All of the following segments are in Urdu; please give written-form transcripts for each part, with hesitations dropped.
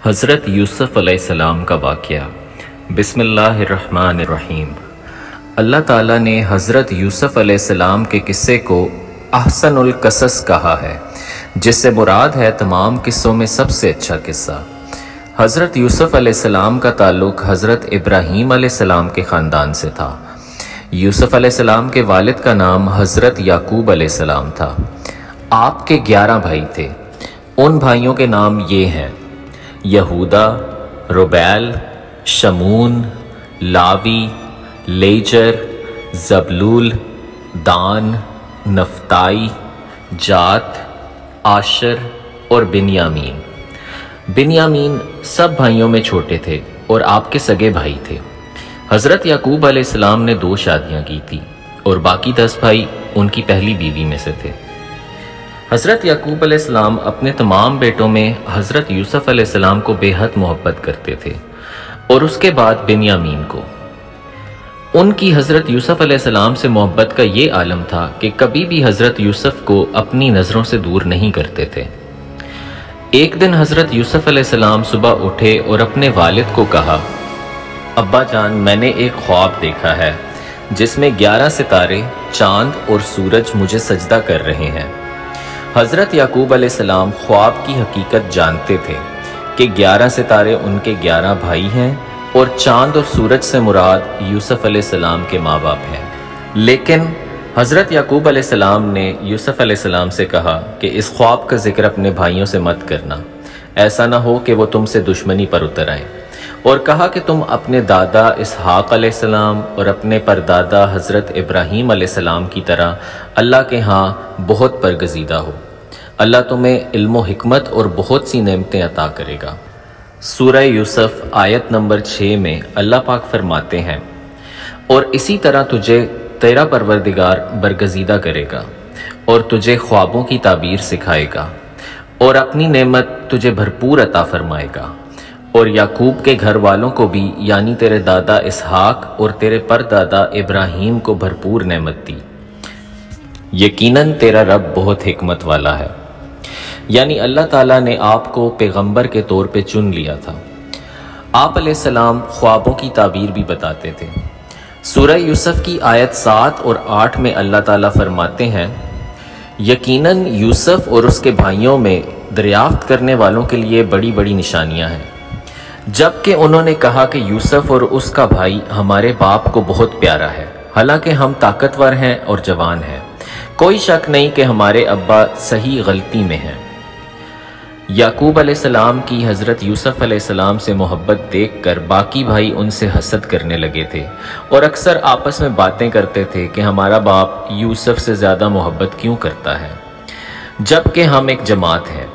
حضرت یوسف علیہ السلام کا واقعہ۔ بسم اللہ الرحمن الرحیم۔ اللہ تعالیٰ نے حضرت یوسف علیہ السلام کے قصے کو احسن القصص کہا ہے، جس سے مراد ہے تمام قصوں میں سب سے اچھا قصہ۔ حضرت یوسف علیہ السلام کا تعلق حضرت ابراہیم علیہ السلام کے خاندان سے تھا۔ یوسف علیہ السلام کے والد کا نام حضرت یعقوب علیہ السلام تھا۔ آپ کے 11 بھائی تھے۔ ان بھائیوں کے نام یہ ہیں: یہودا، ربیل، شمون، لاوی، لیجر، زبلول، دان، نفتائی، جات، آشر اور بنیامین۔ بنیامین سب بھائیوں میں چھوٹے تھے اور آپ کے سگے بھائی تھے۔ حضرت یعقوب علیہ السلام نے 2 شادیاں کی تھی اور باقی 10 بھائی ان کی پہلی بیوی میں سے تھے۔ حضرت یعقوب علیہ السلام اپنے تمام بیٹوں میں حضرت یوسف علیہ السلام کو بے حد محبت کرتے تھے اور اس کے بعد بنیامین کو۔ ان کی حضرت یوسف علیہ السلام سے محبت کا یہ عالم تھا کہ کبھی بھی حضرت یوسف کو اپنی نظروں سے دور نہیں کرتے تھے۔ ایک دن حضرت یوسف علیہ السلام صبح اٹھے اور اپنے والد کو کہا: ابا جان، میں نے ایک خواب دیکھا ہے جس میں 11 ستارے، چاند اور سورج مجھے سجدہ کر رہے ہیں۔ حضرت یعقوب علیہ السلام خواب کی حقیقت جانتے تھے کہ 11 ستارے ان کے 11 بھائی ہیں اور چاند اور سورج سے مراد یوسف علیہ السلام کے ماں باپ ہیں۔ لیکن حضرت یعقوب علیہ السلام نے یوسف علیہ السلام سے کہا کہ اس خواب کا ذکر اپنے بھائیوں سے مت کرنا، ایسا نہ ہو کہ وہ تم سے دشمنی پر اتر آئیں، اور کہا کہ تم اپنے دادا اسحاق علیہ السلام اور اپنے پردادا حضرت ابراہیم علیہ السلام کی طرح اللہ کے ہاں بہت برگزیدہ ہو۔ اللہ تمہیں علم و حکمت اور بہت سی نعمتیں عطا کرے گا۔ سورہ یوسف آیت نمبر 6 میں اللہ پاک فرماتے ہیں: اور اسی طرح تجھے تیرا پروردگار برگزیدہ کرے گا اور تجھے خوابوں کی تعبیر سکھائے گا اور اپنی نعمت تجھے بھرپور عطا فرمائے گا، اور یعقوب کے گھر والوں کو بھی، یعنی تیرے دادا اسحاق اور تیرے پردادا ابراہیم کو بھرپور نعمت دی۔ یقیناً تیرا رب بہت حکمت والا ہے۔ یعنی اللہ تعالیٰ نے آپ کو پیغمبر کے طور پہ چن لیا تھا۔ آپ علیہ السلام خوابوں کی تعبیر بھی بتاتے تھے۔ سورہ یوسف کی آیت 7 اور 8 میں اللہ تعالیٰ فرماتے ہیں: یقیناً یوسف اور اس کے بھائیوں میں دریافت کرنے والوں کے لیے بڑی بڑی نشانیاں ہیں۔ جبکہ انہوں نے کہا کہ یوسف اور اس کا بھائی ہمارے باپ کو بہت پیارا ہے، حالانکہ ہم طاقتور ہیں اور جوان ہیں۔ کوئی شک نہیں کہ ہمارے ابا صحیح غلطی میں ہیں۔ یعقوب علیہ السلام کی حضرت یوسف علیہ السلام سے محبت دیکھ کر باقی بھائی ان سے حسد کرنے لگے تھے اور اکثر آپس میں باتیں کرتے تھے کہ ہمارا باپ یوسف سے زیادہ محبت کیوں کرتا ہے، جبکہ ہم ایک جماعت ہیں۔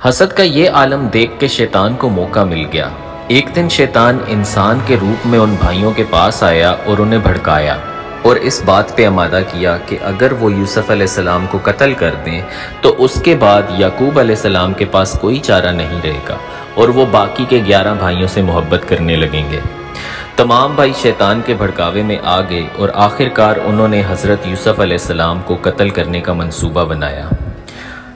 حسد کا یہ عالم دیکھ کے شیطان کو موقع مل گیا۔ ایک دن شیطان انسان کے روپ میں ان بھائیوں کے پاس آیا اور انہیں بھڑکایا اور اس بات پہ آمادہ کیا کہ اگر وہ یوسف علیہ السلام کو قتل کر دیں تو اس کے بعد یعقوب علیہ السلام کے پاس کوئی چارہ نہیں رہے گا اور وہ باقی کے 11 بھائیوں سے محبت کرنے لگیں گے۔ تمام بھائی شیطان کے بھڑکاوے میں آ گئے اور آخرکار انہوں نے حضرت یوسف علیہ السلام کو قتل کرنے کا منصوبہ بنایا۔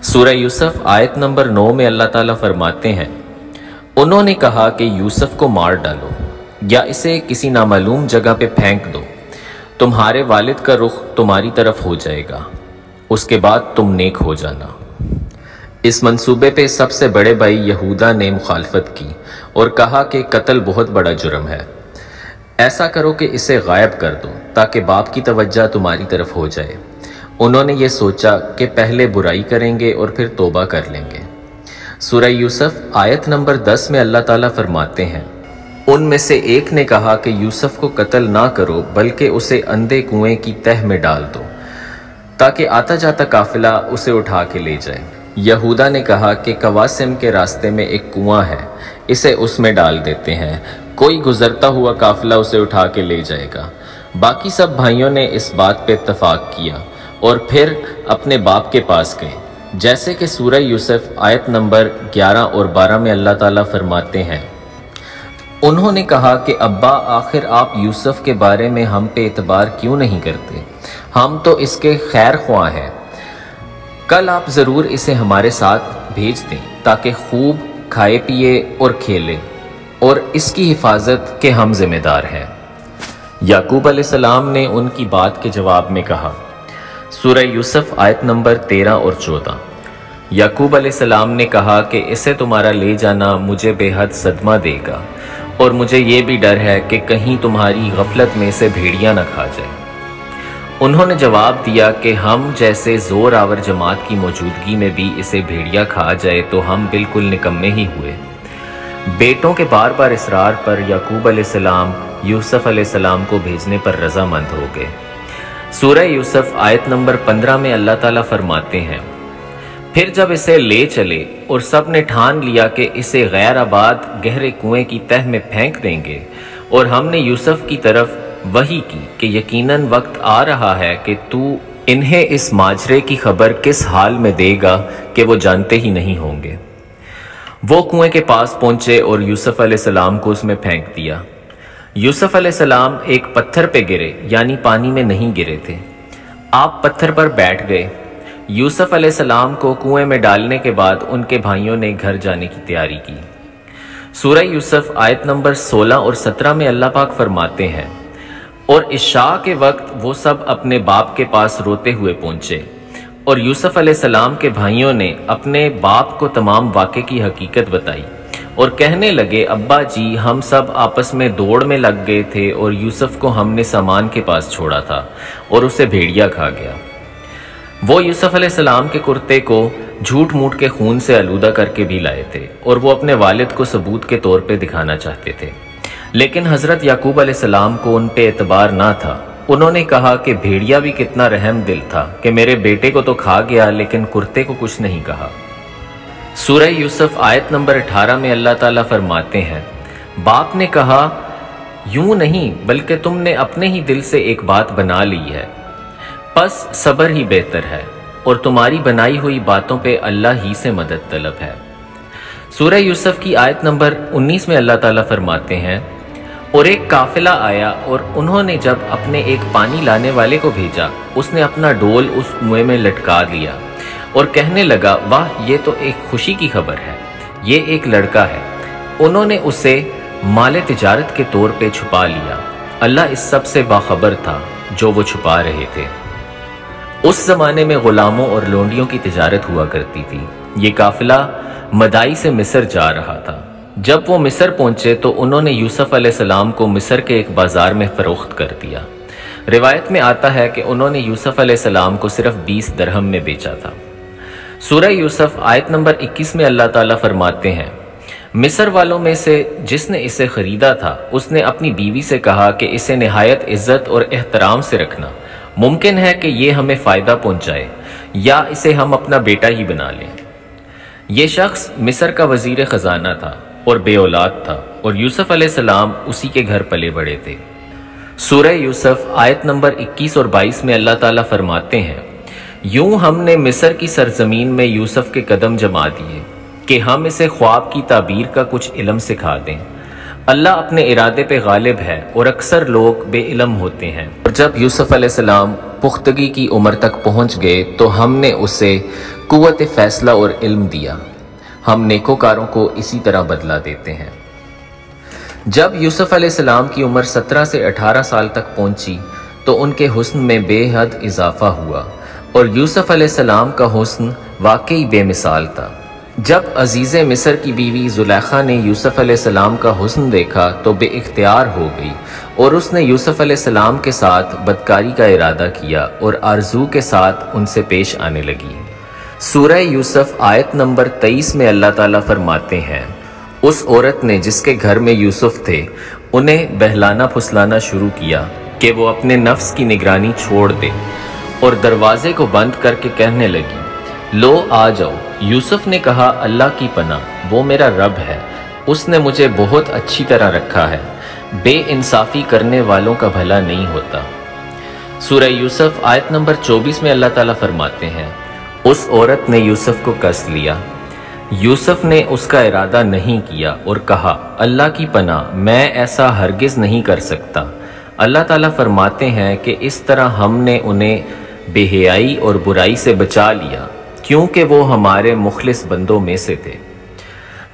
سورہ یوسف آیت نمبر 9 میں اللہ تعالیٰ فرماتے ہیں: انہوں نے کہا کہ یوسف کو مار ڈالو یا اسے کسی نامعلوم جگہ پہ پھینک دو، تمہارے والد کا رخ تمہاری طرف ہو جائے گا، اس کے بعد تم نیک ہو جانا۔ اس منصوبے پہ سب سے بڑے بھائی یہودا نے مخالفت کی اور کہا کہ قتل بہت بڑا جرم ہے، ایسا کرو کہ اسے غائب کر دو تاکہ باپ کی توجہ تمہاری طرف ہو جائے۔ انہوں نے یہ سوچا کہ پہلے برائی کریں گے اور پھر توبہ کر لیں گے۔ سورہ یوسف آیت نمبر 10 میں اللہ تعالیٰ فرماتے ہیں: ان میں سے ایک نے کہا کہ یوسف کو قتل نہ کرو بلکہ اسے اندھے کنویں کی تہ میں ڈال دو تاکہ آتا جاتا قافلہ اسے اٹھا کے لے جائے۔ یہودا نے کہا کہ قواسم کے راستے میں ایک کنواں ہے، اسے اس میں ڈال دیتے ہیں، کوئی گزرتا ہوا قافلہ اسے اٹھا کے لے جائے گا۔ باقی سب بھائیوں نے اس بات پہ اتفاق کیا اور پھر اپنے باپ کے پاس گئے، جیسے کہ سورہ یوسف آیت نمبر 11 اور 12 میں اللہ تعالیٰ فرماتے ہیں: انہوں نے کہا کہ ابا، آخر آپ یوسف کے بارے میں ہم پہ اعتبار کیوں نہیں کرتے؟ ہم تو اس کے خیر خواہ ہیں، کل آپ ضرور اسے ہمارے ساتھ بھیج دیں تاکہ خوب کھائے پیے اور کھیلے، اور اس کی حفاظت کے ہم ذمہ دار ہیں۔ یعقوب علیہ السلام نے ان کی بات کے جواب میں کہا، سورہ یوسف آیت نمبر 13 اور 14۔ یعقوب علیہ السلام نے کہا کہ اسے تمہارا لے جانا مجھے بے حد صدمہ دے گا، اور مجھے یہ بھی ڈر ہے کہ کہیں تمہاری غفلت میں سے بھیڑیاں نہ کھا جائیں۔ انہوں نے جواب دیا کہ ہم جیسے زور آور جماعت کی موجودگی میں بھی اسے بھیڑیا کھا جائے تو ہم بالکل نکمے ہی ہوئے۔ بیٹوں کے بار بار اصرار پر یعقوب علیہ السلام یوسف علیہ السلام کو بھیجنے پر رضامند ہو گئے۔ سورہ یوسف آیت نمبر 15 میں اللہ تعالیٰ فرماتے ہیں، پھر جب اسے لے چلے اور سب نے ٹھان لیا کہ اسے غیر آباد گہرے کنویں کی تہ میں پھینک دیں گے، اور ہم نے یوسف کی طرف وحی کی کہ یقیناً وقت آ رہا ہے کہ تو انہیں اس ماجرے کی خبر کس حال میں دے گا کہ وہ جانتے ہی نہیں ہوں گے۔ وہ کنویں کے پاس پہنچے اور یوسف علیہ السلام کو اس میں پھینک دیا۔ یوسف علیہ السلام ایک پتھر پہ گرے، یعنی پانی میں نہیں گرے تھے۔ آپ پتھر پر بیٹھ گئے۔ یوسف علیہ السلام کو کنویں میں ڈالنے کے بعد ان کے بھائیوں نے گھر جانے کی تیاری کی۔ سورہ یوسف آیت نمبر 16 اور 17 میں اللہ پاک فرماتے ہیں، اور عشاء کے وقت وہ سب اپنے باپ کے پاس روتے ہوئے پہنچے، اور یوسف علیہ السلام کے بھائیوں نے اپنے باپ کو تمام واقعے کی حقیقت بتائی اور کہنے لگے، ابا جی ہم سب آپس میں دوڑ میں لگ گئے تھے اور یوسف کو ہم نے سامان کے پاس چھوڑا تھا اور اسے بھیڑیا کھا گیا۔ وہ یوسف علیہ السلام کے کرتے کو جھوٹ موٹ کے خون سے آلودہ کر کے بھی لائے تھے، اور وہ اپنے والد کو ثبوت کے طور پہ دکھانا چاہتے تھے، لیکن حضرت یعقوب علیہ السلام کو ان پہ اعتبار نہ تھا۔ انہوں نے کہا کہ بھیڑیا بھی کتنا رحم دل تھا کہ میرے بیٹے کو تو کھا گیا لیکن کرتے کو کچھ نہیں کہا۔ سورہ یوسف آیت نمبر 18 میں اللہ تعالیٰ فرماتے ہیں، باپ نے کہا، یوں نہیں بلکہ تم نے اپنے ہی دل سے ایک بات بنا لی ہے، پس صبر ہی بہتر ہے، اور تمہاری بنائی ہوئی باتوں پہ اللہ ہی سے مدد طلب ہے۔ سورہ یوسف کی آیت نمبر 19 میں اللہ تعالیٰ فرماتے ہیں، اور ایک قافلہ آیا اور انہوں نے جب اپنے ایک پانی لانے والے کو بھیجا، اس نے اپنا ڈول اس کنویں میں لٹکا دیا اور کہنے لگا، واہ یہ تو ایک خوشی کی خبر ہے، یہ ایک لڑکا ہے۔ انہوں نے اسے مال تجارت کے طور پہ چھپا لیا۔ اللہ اس سب سے باخبر تھا جو وہ چھپا رہے تھے۔ اس زمانے میں غلاموں اور لونڈیوں کی تجارت ہوا کرتی تھی۔ یہ قافلہ مدائی سے مصر جا رہا تھا۔ جب وہ مصر پہنچے تو انہوں نے یوسف علیہ السلام کو مصر کے ایک بازار میں فروخت کر دیا۔ روایت میں آتا ہے کہ انہوں نے یوسف علیہ السلام کو صرف 20 درہم میں بیچا تھا۔ سورہ یوسف آیت نمبر 21 میں اللہ تعالیٰ فرماتے ہیں، مصر والوں میں سے جس نے اسے خریدا تھا اس نے اپنی بیوی سے کہا کہ اسے نہایت عزت اور احترام سے رکھنا، ممکن ہے کہ یہ ہمیں فائدہ پہنچائے یا اسے ہم اپنا بیٹا ہی بنا لیں۔ یہ شخص مصر کا وزیر خزانہ تھا اور بے اولاد تھا، اور یوسف علیہ السلام اسی کے گھر پلے بڑے تھے۔ سورہ یوسف آیت نمبر 21 اور 22 میں اللہ تعالیٰ فرماتے ہیں، یوں ہم نے مصر کی سرزمین میں یوسف کے قدم جما دیے کہ ہم اسے خواب کی تعبیر کا کچھ علم سکھا دیں۔ اللہ اپنے ارادے پہ غالب ہے اور اکثر لوگ بے علم ہوتے ہیں۔ اور جب یوسف علیہ السلام پختگی کی عمر تک پہنچ گئے تو ہم نے اسے قوت فیصلہ اور علم دیا۔ ہم نیکوکاروں کو اسی طرح بدلہ دیتے ہیں۔ جب یوسف علیہ السلام کی عمر 17 سے 18 سال تک پہنچی تو ان کے حسن میں بے حد اضافہ ہوا، اور یوسف علیہ السلام کا حسن واقعی بے مثال تھا۔ جب عزیز مصر کی بیوی زلیخا نے یوسف علیہ السلام کا حسن دیکھا تو بے اختیار ہو گئی، اور اس نے یوسف علیہ السلام کے ساتھ بدکاری کا ارادہ کیا اور آرزو کے ساتھ ان سے پیش آنے لگی۔ سورہ یوسف آیت نمبر 23 میں اللہ تعالیٰ فرماتے ہیں، اس عورت نے جس کے گھر میں یوسف تھے انہیں بہلانا پھسلانا شروع کیا کہ وہ اپنے نفس کی نگرانی چھوڑ دے، اور دروازے کو بند کر کے کہنے لگی، لو آ جاؤ۔ یوسف نے کہا، اللہ کی پناہ، وہ میرا رب ہے، اس نے مجھے بہت اچھی طرح رکھا ہے، بے انصافی کرنے والوں کا بھلا نہیں ہوتا۔ سورہ یوسف آیت نمبر 24 میں اللہ تعالیٰ فرماتے ہیں، اس عورت نے یوسف کو کس لیا۔ یوسف نے اس کا ارادہ نہیں کیا اور کہا، اللہ کی پناہ، میں ایسا ہرگز نہیں کر سکتا۔ اللہ تعالیٰ فرماتے ہیں کہ اس طرح ہم نے انہیں بے حیائی اور برائی سے بچا لیا، کیونکہ وہ ہمارے مخلص بندوں میں سے تھے۔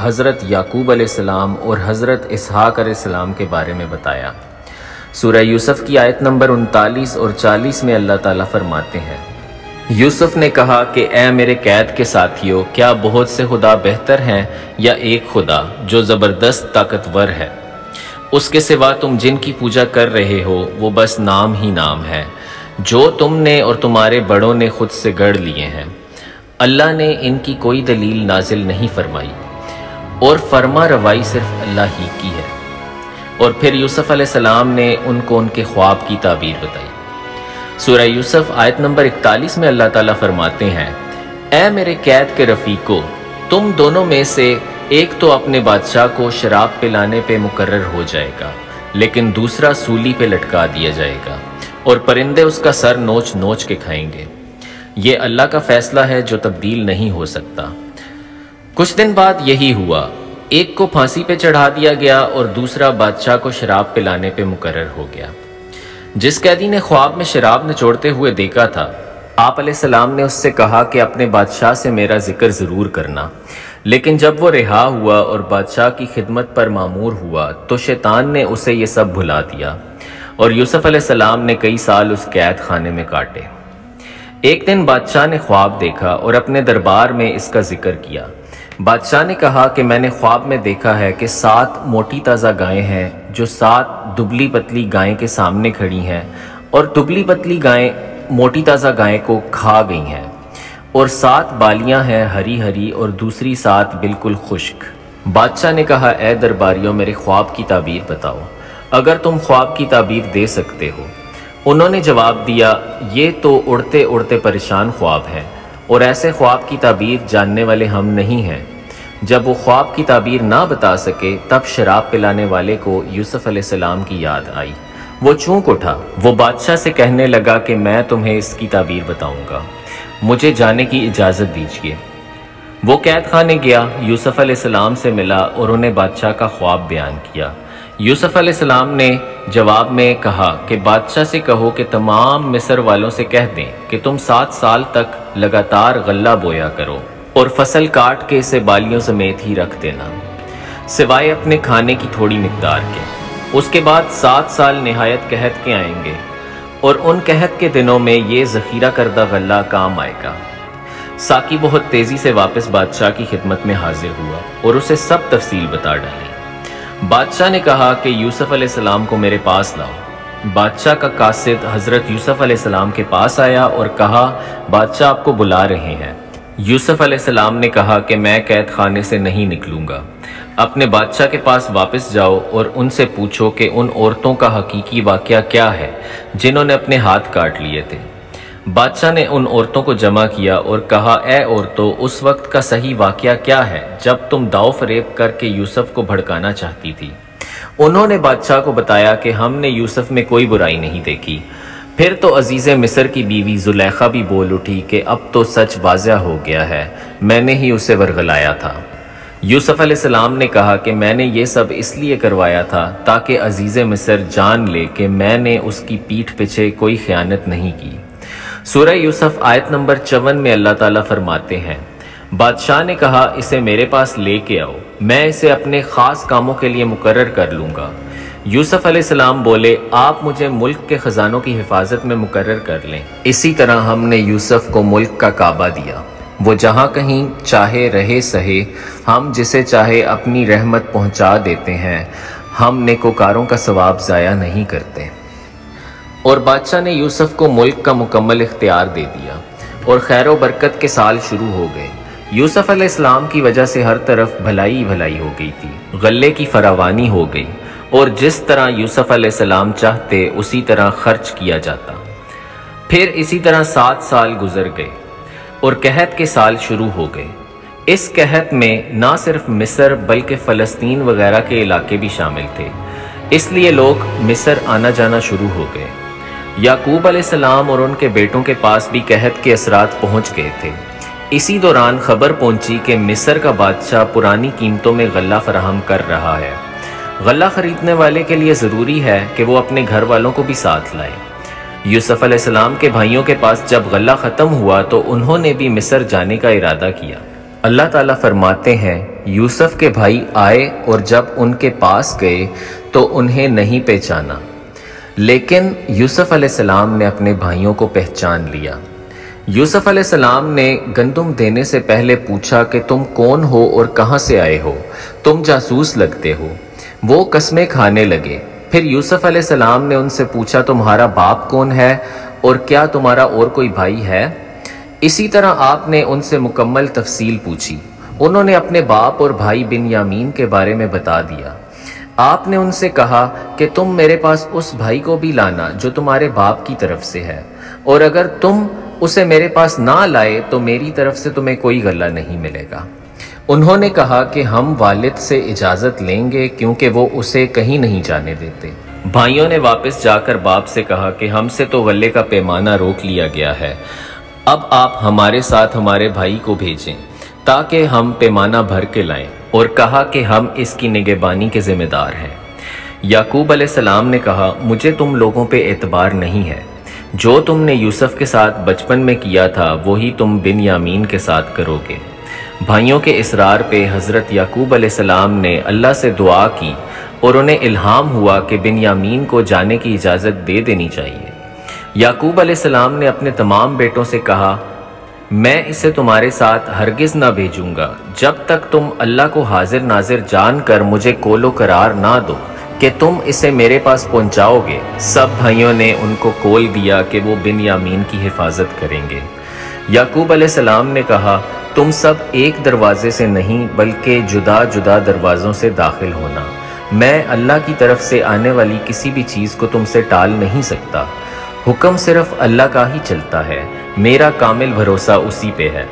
حضرت یعقوب علیہ السلام اور حضرت اسحاق علیہ السلام کے بارے میں بتایا۔ سورہ یوسف کی آیت نمبر 39 اور 40 میں اللہ تعالیٰ فرماتے ہیں، یوسف نے کہا کہ اے میرے قید کے ساتھیوں، کیا بہت سے خدا بہتر ہیں یا ایک خدا جو زبردست طاقتور ہے؟ اس کے سوا تم جن کی پوجا کر رہے ہو وہ بس نام ہی نام ہے جو تم نے اور تمہارے بڑوں نے خود سے گڑھ لیے ہیں۔ اللہ نے ان کی کوئی دلیل نازل نہیں فرمائی اور فرما روائی صرف اللہ ہی کی ہے۔ اور پھر یوسف علیہ السلام نے ان کو ان کے خواب کی تعبیر بتائی۔ سورہ یوسف آیت نمبر 41 میں اللہ تعالیٰ فرماتے ہیں، اے میرے قید کے رفیقو، تم دونوں میں سے ایک تو اپنے بادشاہ کو شراب پلانے پہ مقرر ہو جائے گا، لیکن دوسرا سولی پہ لٹکا دیا جائے گا اور پرندے اس کا سر نوچ نوچ کے کھائیں گے۔ یہ اللہ کا فیصلہ ہے جو تبدیل نہیں ہو سکتا۔ کچھ دن بعد یہی ہوا، ایک کو پھانسی پہ چڑھا دیا گیا اور دوسرا بادشاہ کو شراب پلانے پہ مقرر ہو گیا۔ جس قیدی نے خواب میں شراب نچوڑتے ہوئے دیکھا تھا، آپ علیہ السلام نے اس سے کہا کہ اپنے بادشاہ سے میرا ذکر ضرور کرنا، لیکن جب وہ رہا ہوا اور بادشاہ کی خدمت پر مامور ہوا تو شیطان نے اسے یہ سب بھلا دیا اور یوسف علیہ السلام نے کئی سال اس قید خانے میں کاٹے۔ ایک دن بادشاہ نے خواب دیکھا اور اپنے دربار میں اس کا ذکر کیا۔ بادشاہ نے کہا کہ میں نے خواب میں دیکھا ہے کہ 7 موٹی تازہ گائیں ہیں جو 7 دبلی پتلی گائیں کے سامنے کھڑی ہیں، اور دبلی پتلی گائیں موٹی تازہ گائیں کو کھا گئی ہیں، اور 7 بالیاں ہیں ہری ہری اور دوسری 7 بالکل خشک۔ بادشاہ نے کہا، اے درباریوں، میرے خواب کی تعبیر بتاؤ، اگر تم خواب کی تعبیر دے سکتے ہو۔ انہوں نے جواب دیا، یہ تو اڑتے اڑتے پریشان خواب ہے، اور ایسے خواب کی تعبیر جاننے والے ہم نہیں ہیں۔ جب وہ خواب کی تعبیر نہ بتا سکے تب شراب پلانے والے کو یوسف علیہ السلام کی یاد آئی۔ وہ چونک اٹھا، وہ بادشاہ سے کہنے لگا کہ میں تمہیں اس کی تعبیر بتاؤں گا، مجھے جانے کی اجازت دیجیے۔ وہ قید خانے گیا، یوسف علیہ السلام سے ملا اور انہیں بادشاہ کا خواب بیان کیا۔ یوسف علیہ السلام نے جواب میں کہا کہ بادشاہ سے کہو کہ تمام مصر والوں سے کہہ دیں کہ تم 7 سال تک لگاتار غلہ بویا کرو اور فصل کاٹ کے اسے بالیوں سمیت ہی رکھ دینا، سوائے اپنے کھانے کی تھوڑی مقدار کے۔ اس کے بعد 7 سال نہایت قحط کے آئیں گے، اور ان قحط کے دنوں میں یہ ذخیرہ کردہ غلہ کام آئے گا۔ ساقی بہت تیزی سے واپس بادشاہ کی خدمت میں حاضر ہوا اور اسے سب تفصیل بتا ڈالی۔ بادشاہ نے کہا کہ یوسف علیہ السلام کو میرے پاس لاؤ۔ بادشاہ کا قاصد حضرت یوسف علیہ السلام کے پاس آیا اور کہا، بادشاہ آپ کو بلا رہے ہیں۔ یوسف علیہ السلام نے کہا کہ میں قید خانے سے نہیں نکلوں گا، اپنے بادشاہ کے پاس واپس جاؤ اور ان سے پوچھو کہ ان عورتوں کا حقیقی واقعہ کیا ہے جنہوں نے اپنے ہاتھ کاٹ لیے تھے۔ بادشاہ نے ان عورتوں کو جمع کیا اور کہا، اے عورتوں، اس وقت کا صحیح واقعہ کیا ہے جب تم داؤ فریب کر کے یوسف کو بھڑکانا چاہتی تھی؟ انہوں نے بادشاہ کو بتایا کہ ہم نے یوسف میں کوئی برائی نہیں دیکھی۔ پھر تو عزیز مصر کی بیوی زلیخا بھی بول اٹھی کہ اب تو سچ واضح ہو گیا ہے، میں نے ہی اسے ورغلایا تھا۔ یوسف علیہ السلام نے کہا کہ میں نے یہ سب اس لیے کروایا تھا تاکہ عزیز مصر جان لے کہ میں نے اس کی پیٹھ پیچھے کوئی خیانت نہیں کی۔ سورہ یوسف آیت نمبر 54 میں اللہ تعالیٰ فرماتے ہیں، بادشاہ نے کہا، اسے میرے پاس لے کے آؤ، میں اسے اپنے خاص کاموں کے لیے مقرر کر لوں گا۔ یوسف علیہ السلام بولے، آپ مجھے ملک کے خزانوں کی حفاظت میں مقرر کر لیں۔ اسی طرح ہم نے یوسف کو ملک کا کعبہ دیا، وہ جہاں کہیں چاہے رہے سہے، ہم جسے چاہے اپنی رحمت پہنچا دیتے ہیں، ہم نیکوکاروں کا ثواب ضائع نہیں کرتے۔ اور بادشاہ نے یوسف کو ملک کا مکمل اختیار دے دیا اور خیر و برکت کے سال شروع ہو گئے۔ یوسف علیہ السلام کی وجہ سے ہر طرف بھلائی بھلائی ہو گئی تھی، غلے کی فراوانی ہو گئی، اور جس طرح یوسف علیہ السلام چاہتے اسی طرح خرچ کیا جاتا۔ پھر اسی طرح 7 سال گزر گئے اور قحط کے سال شروع ہو گئے۔ اس قحط میں نہ صرف مصر بلکہ فلسطین وغیرہ کے علاقے بھی شامل تھے، اس لیے لوگ مصر آنا جانا شروع ہو گئے۔ یعقوب علیہ السلام اور ان کے بیٹوں کے پاس بھی قحط کے اثرات پہنچ گئے تھے۔ اسی دوران خبر پہنچی کہ مصر کا بادشاہ پرانی قیمتوں میں غلہ فراہم کر رہا ہے۔ غلہ خریدنے والے کے لیے ضروری ہے کہ وہ اپنے گھر والوں کو بھی ساتھ لائے۔ یوسف علیہ السلام کے بھائیوں کے پاس جب غلہ ختم ہوا تو انہوں نے بھی مصر جانے کا ارادہ کیا۔ اللہ تعالیٰ فرماتے ہیں یوسف کے بھائی آئے اور جب ان کے پاس گئے تو انہیں نہیں پہچانا، لیکن یوسف علیہ السلام نے اپنے بھائیوں کو پہچان لیا۔ یوسف علیہ السلام نے گندم دینے سے پہلے پوچھا کہ تم کون ہو اور کہاں سے آئے ہو؟ تم جاسوس لگتے ہو۔ وہ قسمیں کھانے لگے۔ پھر یوسف علیہ السلام نے ان سے پوچھا تمہارا باپ کون ہے اور کیا تمہارا اور کوئی بھائی ہے؟ اسی طرح آپ نے ان سے مکمل تفصیل پوچھی۔ انہوں نے اپنے باپ اور بھائی بنیامین کے بارے میں بتا دیا۔ آپ نے ان سے کہا کہ تم میرے پاس اس بھائی کو بھی لانا جو تمہارے باپ کی طرف سے ہے، اور اگر تم اسے میرے پاس نہ لائے تو میری طرف سے تمہیں کوئی غلہ نہیں ملے گا۔ انہوں نے کہا کہ ہم والد سے اجازت لیں گے کیونکہ وہ اسے کہیں نہیں جانے دیتے۔ بھائیوں نے واپس جا کر باپ سے کہا کہ ہم سے تو غلے کا پیمانہ روک لیا گیا ہے، اب آپ ہمارے ساتھ ہمارے بھائی کو بھیجیں تاکہ ہم پیمانہ بھر کے لائیں، اور کہا کہ ہم اس کی نگہبانی کے ذمہ دار ہیں۔ یعقوب علیہ السلام نے کہا مجھے تم لوگوں پہ اعتبار نہیں ہے، جو تم نے یوسف کے ساتھ بچپن میں کیا تھا وہی تم بنیامین کے ساتھ کرو گے۔ بھائیوں کے اصرار پہ حضرت یعقوب علیہ السلام نے اللہ سے دعا کی اور انہیں الہام ہوا کہ بنیامین کو جانے کی اجازت دے دینی چاہیے۔ یعقوب علیہ السلام نے اپنے تمام بیٹوں سے کہا میں اسے تمہارے ساتھ ہرگز نہ بھیجوں گا جب تک تم اللہ کو حاضر ناظر جان کر مجھے قول و قرار نہ دو کہ تم اسے میرے پاس پہنچاؤ گے۔ سب بھائیوں نے ان کو قول دیا کہ وہ بنیامین کی حفاظت کریں گے۔ یعقوب علیہ السلام نے کہا تم سب ایک دروازے سے نہیں بلکہ جدا جدا دروازوں سے داخل ہونا، میں اللہ کی طرف سے آنے والی کسی بھی چیز کو تم سے ٹال نہیں سکتا، حکم صرف اللہ کا ہی چلتا ہے، میرا کامل بھروسہ اسی پہ ہے۔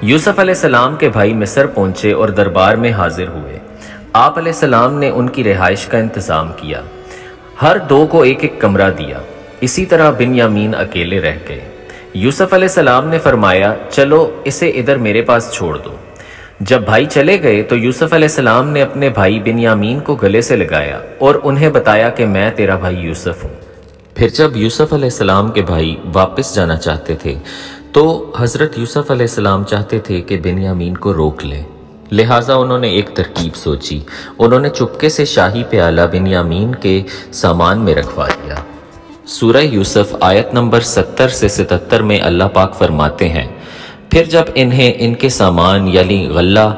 یوسف علیہ السلام کے بھائی مصر پہنچے اور دربار میں حاضر ہوئے۔ آپ علیہ السلام نے ان کی رہائش کا انتظام کیا، ہر دو کو ایک ایک کمرہ دیا۔ اسی طرح بنیامین اکیلے رہ گئے۔ یوسف علیہ السلام نے فرمایا چلو اسے ادھر میرے پاس چھوڑ دو۔ جب بھائی چلے گئے تو یوسف علیہ السلام نے اپنے بھائی بنیامین کو گلے سے لگایا اور انہیں بتایا کہ میں تیرا بھائی یوسف ہوں۔ پھر جب یوسف علیہ السلام کے بھائی واپس جانا چاہتے تھے تو حضرت یوسف علیہ السلام چاہتے تھے کہ بنیامین کو روک لیں، لہٰذا انہوں نے ایک ترکیب سوچی۔ انہوں نے چپکے سے شاہی پیالہ بنیامین کے سامان میں رکھوا دیا۔ سورہ یوسف آیت نمبر 70 سے 77 میں اللہ پاک فرماتے ہیں پھر جب انہیں ان کے سامان یعنی غلہ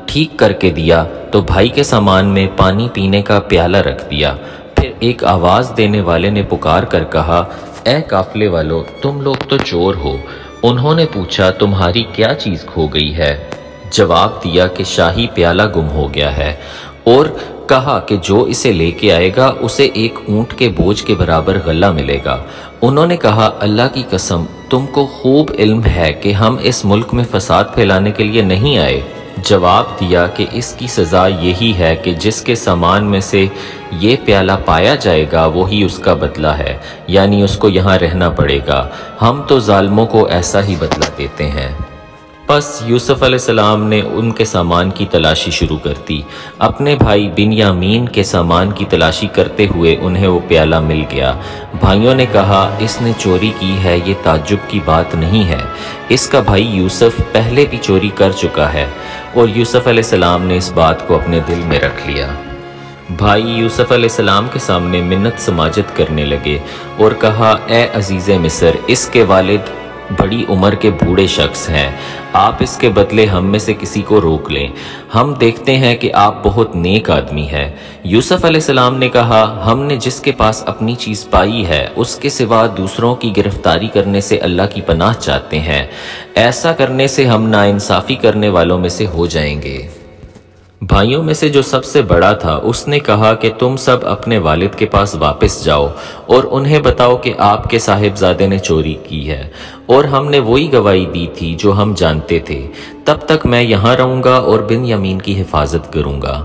ٹھیک کر کے دیا تو بھائی کے سامان میں پانی پینے کا پیالہ رکھ دیا۔ پھر ایک آواز دینے والے نے پکار کر کہا اے قافلے والو تم لوگ تو چور ہو۔ انہوں نے پوچھا تمہاری کیا چیز کھو گئی ہے؟ جواب دیا کہ شاہی پیالہ گم ہو گیا ہے، اور کہا کہ جو اسے لے کے آئے گا اسے ایک اونٹ کے بوجھ کے برابر غلہ ملے گا۔ انہوں نے کہا اللہ کی قسم تم کو خوب علم ہے کہ ہم اس ملک میں فساد پھیلانے کے لیے نہیں آئے۔ جواب دیا کہ اس کی سزا یہی ہے کہ جس کے سامان میں سے یہ پیالہ پایا جائے گا وہی اس کا بدلہ ہے، یعنی اس کو یہاں رہنا پڑے گا، ہم تو ظالموں کو ایسا ہی بدلہ دیتے ہیں۔ پس یوسف علیہ السلام نے ان کے سامان کی تلاشی شروع کر دی۔ اپنے بھائی بنیامین کے سامان کی تلاشی کرتے ہوئے انہیں وہ پیالہ مل گیا۔ بھائیوں نے کہا اس نے چوری کی ہے، یہ تعجب کی بات نہیں ہے، اس کا بھائی یوسف پہلے بھی چوری کر چکا ہے، اور یوسف علیہ السلام نے اس بات کو اپنے دل میں رکھ لیا۔ بھائی یوسف علیہ السلام کے سامنے منت سماجت کرنے لگے اور کہا اے عزیز مصر، اس کے والد بڑی عمر کے بوڑھے شخص ہیں، آپ اس کے بدلے ہم میں سے کسی کو روک لیں، ہم دیکھتے ہیں کہ آپ بہت نیک آدمی ہیں۔ یوسف علیہ السلام نے کہا ہم نے جس کے پاس اپنی چیز پائی ہے اس کے سوا دوسروں کی گرفتاری کرنے سے اللہ کی پناہ چاہتے ہیں، ایسا کرنے سے ہم ناانصافی کرنے والوں میں سے ہو جائیں گے۔ بھائیوں میں سے جو سب سے بڑا تھا اس نے کہا کہ تم سب اپنے والد کے پاس واپس جاؤ اور انہیں بتاؤ کہ آپ کے صاحبزادے نے چوری کی ہے، اور ہم نے وہی گواہی دی تھی جو ہم جانتے تھے، تب تک میں یہاں رہوں گا اور بنیامین کی حفاظت کروں گا۔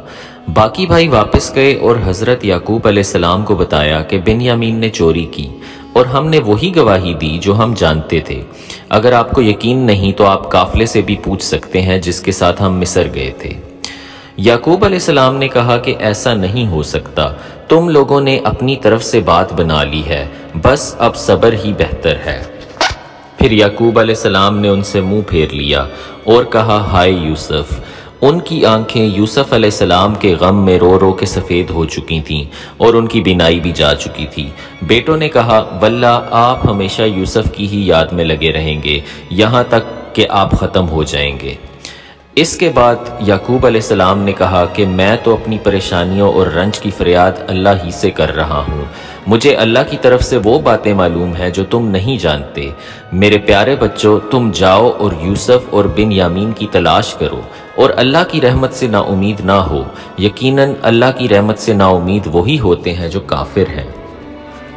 باقی بھائی واپس گئے اور حضرت یعقوب علیہ السلام کو بتایا کہ بنیامین نے چوری کی، اور ہم نے وہی گواہی دی جو ہم جانتے تھے۔ اگر آپ کو یقین نہیں تو آپ قافلے سے بھی پوچھ سکتے ہیں جس کے ساتھ ہم مصر گئے تھے۔ یعقوب علیہ السلام نے کہا کہ ایسا نہیں ہو سکتا، تم لوگوں نے اپنی طرف سے بات بنا لی ہے، بس اب صبر ہی بہتر ہے۔ پھر یعقوب علیہ السلام نے ان سے منہ پھیر لیا اور کہا ہائے یوسف۔ ان کی آنکھیں یوسف علیہ السلام کے غم میں رو رو کے سفید ہو چکی تھیں اور ان کی بینائی بھی جا چکی تھی۔ بیٹوں نے کہا واللہ آپ ہمیشہ یوسف کی ہی یاد میں لگے رہیں گے یہاں تک کہ آپ ختم ہو جائیں گے۔ اس کے بعد یعقوب علیہ السلام نے کہا کہ میں تو اپنی پریشانیوں اور رنج کی فریاد اللہ ہی سے کر رہا ہوں، مجھے اللہ کی طرف سے وہ باتیں معلوم ہیں جو تم نہیں جانتے۔ میرے پیارے بچوں، تم جاؤ اور یوسف اور بن یامین کی تلاش کرو اور اللہ کی رحمت سے نا امید نہ ہو، یقیناً اللہ کی رحمت سے نا امید وہی ہوتے ہیں جو کافر ہیں۔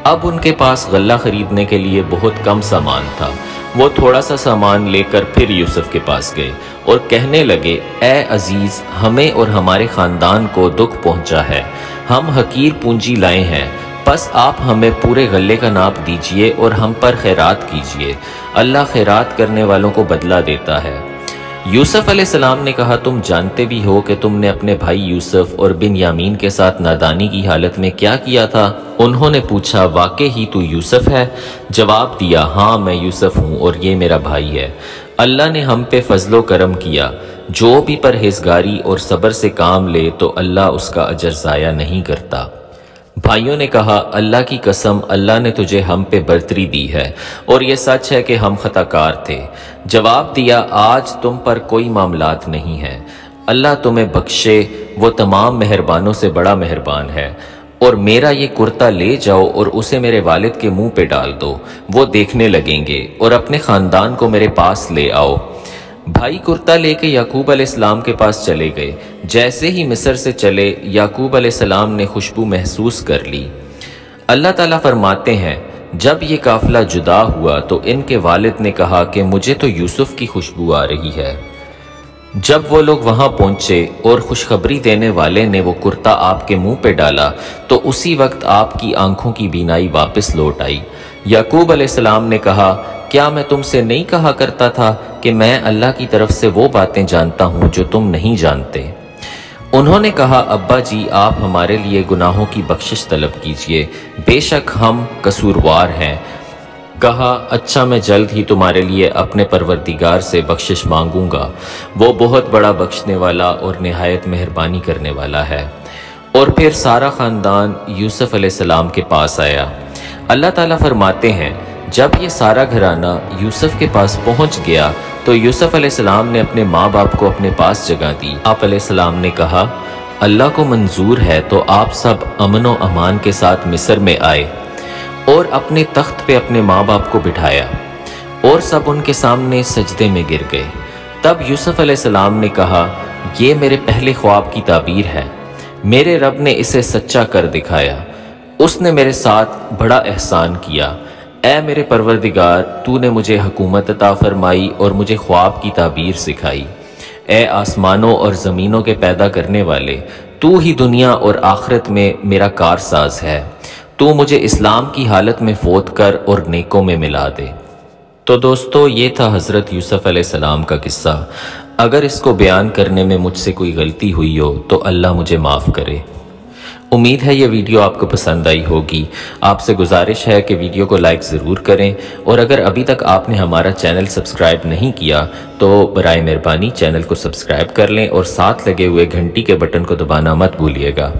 اب ان کے پاس غلہ خریدنے کے لیے بہت کم سامان تھا۔ وہ تھوڑا سا سامان لے کر پھر یوسف کے پاس گئے اور کہنے لگے اے عزیز، ہمیں اور ہمارے خاندان کو دکھ پہنچا ہے، ہم حقیر پونجی لائے ہیں، بس آپ ہمیں پورے غلے کا ناپ دیجئے اور ہم پر خیرات کیجئے، اللہ خیرات کرنے والوں کو بدلہ دیتا ہے۔ یوسف علیہ السلام نے کہا تم جانتے بھی ہو کہ تم نے اپنے بھائی یوسف اور بن یامین کے ساتھ نادانی کی حالت میں کیا کیا تھا؟ انہوں نے پوچھا واقعی ہی تو یوسف ہے؟ جواب دیا ہاں میں یوسف ہوں اور یہ میرا بھائی ہے۔ اللہ نے ہم پہ فضل و کرم کیا، جو بھی پرہیزگاری اور صبر سے کام لے تو اللہ اس کا اجر ضائع نہیں کرتا۔ بھائیوں نے کہا اللہ کی قسم، اللہ نے تجھے ہم پہ برتری دی ہے اور یہ سچ ہے کہ ہم خطا کار تھے۔ جواب دیا آج تم پر کوئی معاملات نہیں ہے، اللہ تمہیں بخشے، وہ تمام مہربانوں سے بڑا مہربان ہے۔ اور میرا یہ کرتا لے جاؤ اور اسے میرے والد کے منہ پہ ڈال دو، وہ دیکھنے لگیں گے، اور اپنے خاندان کو میرے پاس لے آؤ۔ بھائی کرتا لے کے یعقوب علیہ السلام کے پاس چلے گئے۔ جیسے ہی مصر سے چلے یعقوب علیہ السلام نے خوشبو محسوس کر لی۔ اللہ تعالیٰ فرماتے ہیں جب یہ قافلہ جدا ہوا تو ان کے والد نے کہا کہ مجھے تو یوسف کی خوشبو آ رہی ہے۔ جب وہ لوگ وہاں پہنچے اور خوشخبری دینے والے نے وہ کرتا آپ کے منہ پہ ڈالا تو اسی وقت آپ کی آنکھوں کی بینائی واپس لوٹ آئی۔ یعقوب علیہ السلام نے کہا کیا میں تم سے نہیں کہا کرتا تھا کہ میں اللہ کی طرف سے وہ باتیں جانتا ہوں جو تم نہیں جانتے؟ انہوں نے کہا ابا جی آپ ہمارے لیے گناہوں کی بخشش طلب کیجئے، بے شک ہم قصوروار ہیں۔ کہا اچھا میں جلد ہی تمہارے لیے اپنے پروردگار سے بخشش مانگوں گا، وہ بہت بڑا بخشنے والا اور نہایت مہربانی کرنے والا ہے۔ اور پھر سارا خاندان یوسف علیہ السلام کے پاس آیا۔ اللہ تعالیٰ فرماتے ہیں جب یہ سارا گھرانہ یوسف کے پاس پہنچ گیا تو یوسف علیہ السلام نے اپنے ماں باپ کو اپنے پاس جگہ دی۔ آپ علیہ السلام نے کہا اللہ کو منظور ہے تو آپ سب امن و امان کے ساتھ مصر میں آئے، اور اپنے تخت پہ اپنے ماں باپ کو بٹھایا، اور سب ان کے سامنے سجدے میں گر گئے۔ تب یوسف علیہ السلام نے کہا یہ میرے پہلے خواب کی تعبیر ہے، میرے رب نے اسے سچا کر دکھایا، اس نے میرے ساتھ بڑا احسان کیا۔ اے میرے پروردگار تو نے مجھے حکومت عطا فرمائی اور مجھے خواب کی تعبیر سکھائی۔ اے آسمانوں اور زمینوں کے پیدا کرنے والے، تو ہی دنیا اور آخرت میں میرا کارساز ہے، تو مجھے اسلام کی حالت میں فوت کر اور نیکوں میں ملا دے۔ تو دوستو یہ تھا حضرت یوسف علیہ السلام کا قصہ۔ اگر اس کو بیان کرنے میں مجھ سے کوئی غلطی ہوئی ہو تو اللہ مجھے معاف کرے۔ امید ہے یہ ویڈیو آپ کو پسند آئی ہوگی۔ آپ سے گزارش ہے کہ ویڈیو کو لائک ضرور کریں، اور اگر ابھی تک آپ نے ہمارا چینل سبسکرائب نہیں کیا تو برائے مہربانی چینل کو سبسکرائب کر لیں اور ساتھ لگے ہوئے گھنٹی کے بٹن کو دبانا مت بھولیے گا۔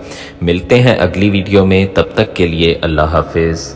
ملتے ہیں اگلی ویڈیو میں، تب تک کے لیے اللہ حافظ۔